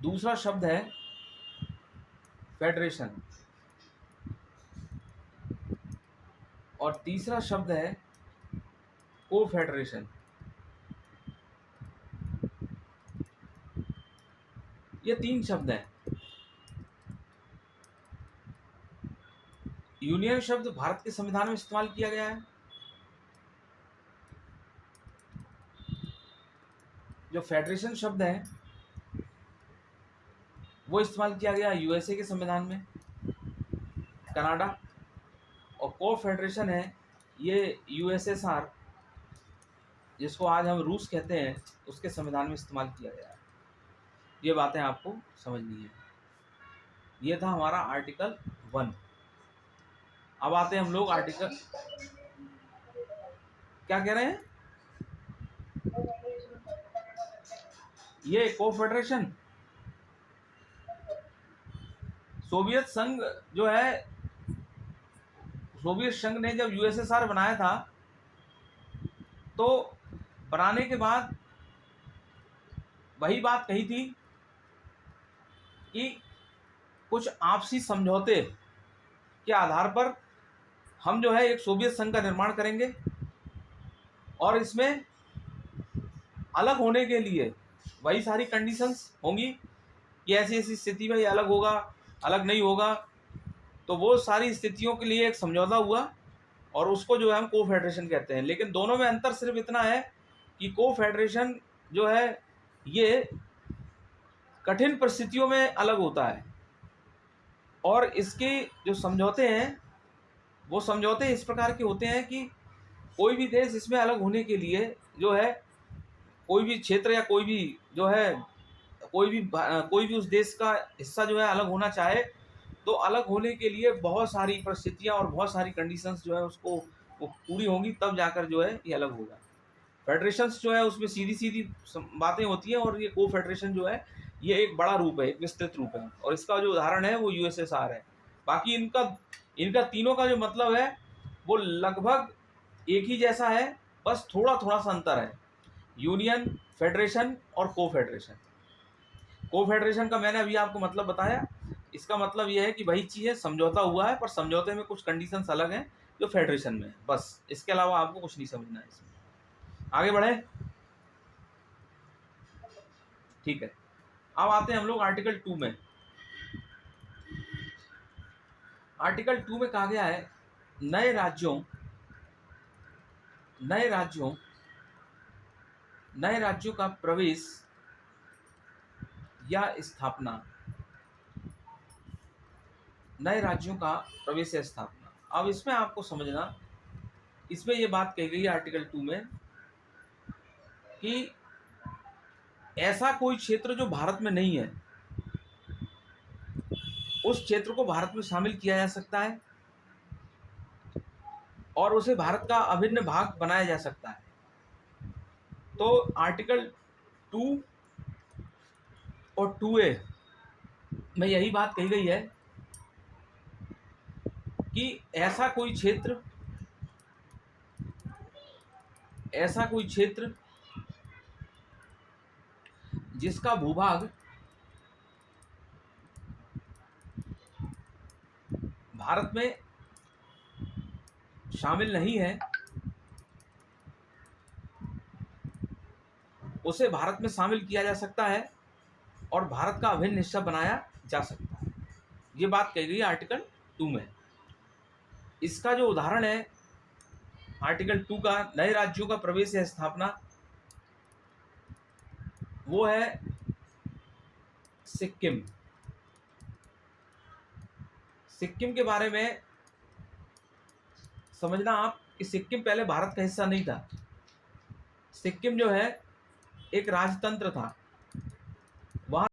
दूसरा शब्द है फेडरेशन और तीसरा शब्द है को फेडरेशन। ये 3 शब्द हैं। यूनियन शब्द भारत के संविधान में इस्तेमाल किया गया है। जो फेडरेशन शब्द है वो इस्तेमाल किया गया यूएसए के संविधान में, कनाडा। और को फेडरेशन है ये यूएसएसआर, जिसको आज हम रूस कहते हैं, उसके संविधान में इस्तेमाल किया गया है। ये बातें आपको समझनी है। ये था हमारा आर्टिकल 1। अब आते हैं हम लोग आर्टिकल, क्या कह रहे हैं, ये को फेडरेशन। सोवियत संघ जो है, सोवियत संघ ने जब यूएसएसआर बनाया था तो बनाने के बाद वही बात कही थी कि कुछ आपसी समझौते के आधार पर हम जो है एक सोवियत संघ का निर्माण करेंगे और इसमें अलग होने के लिए वही सारी कंडीशंस होंगी कि ऐसी ऐसी स्थिति में ये अलग होगा, अलग नहीं होगा। तो वो सारी स्थितियों के लिए एक समझौता हुआ और उसको जो है हम को फेडरेशन कहते हैं। लेकिन दोनों में अंतर सिर्फ इतना है कि को फेडरेशन जो है ये कठिन परिस्थितियों में अलग होता है और इसके जो समझौते हैं वो समझौते इस प्रकार के होते हैं कि कोई भी देश इसमें अलग होने के लिए जो है, कोई भी क्षेत्र या कोई भी जो है कोई भी उस देश का हिस्सा जो है अलग होना चाहे तो अलग होने के लिए बहुत सारी परिस्थितियां और बहुत सारी कंडीशंस जो है उसको वो पूरी होंगी, तब जाकर जो है ये अलग होगा। फेडरेशंस जो है उसमें सीधी सीधी बातें होती हैं और ये को फेडरेशन जो है ये एक बड़ा रूप है, एक विस्तृत रूप है और इसका जो उदाहरण है वो यूएसएसआर है। बाकी इनका इनका तीनों का जो मतलब है वो लगभग एक ही जैसा है, बस थोड़ा थोड़ा सा अंतर है। यूनियन, फेडरेशन और को फेडरेशन। को फेडरेशन का मैंने अभी आपको मतलब बताया। इसका मतलब यह है कि वही चीज़ है, समझौता हुआ है पर समझौते में कुछ कंडीशंस अलग हैं जो फेडरेशन में है, बस इसके अलावा आपको कुछ नहीं समझना है इसमें। आगे बढ़े, ठीक है। अब आते हैं हम लोग आर्टिकल 2 में। आर्टिकल 2 में कहा गया है नए राज्यों नए राज्यों का प्रवेश या स्थापना। नए राज्यों का प्रवेश या स्थापना। अब इसमें आपको समझना, इसमें ये बात कही गई है आर्टिकल 2 में कि ऐसा कोई क्षेत्र जो भारत में नहीं है उस क्षेत्र को भारत में शामिल किया जा सकता है और उसे भारत का अभिन्न भाग बनाया जा सकता है। तो आर्टिकल 2 और 2A में यही बात कही गई है कि ऐसा कोई क्षेत्र जिसका भूभाग भारत में शामिल नहीं है उसे भारत में शामिल किया जा सकता है और भारत का अभिन्न हिस्सा बनाया जा सकता है। ये बात कही गई है आर्टिकल 2 में। इसका जो उदाहरण है आर्टिकल 2 का नए राज्यों का प्रवेश या स्थापना, वो है सिक्किम। सिक्किम के बारे में समझना आप कि सिक्किम पहले भारत का हिस्सा नहीं था। सिक्किम जो है एक राजतंत्र था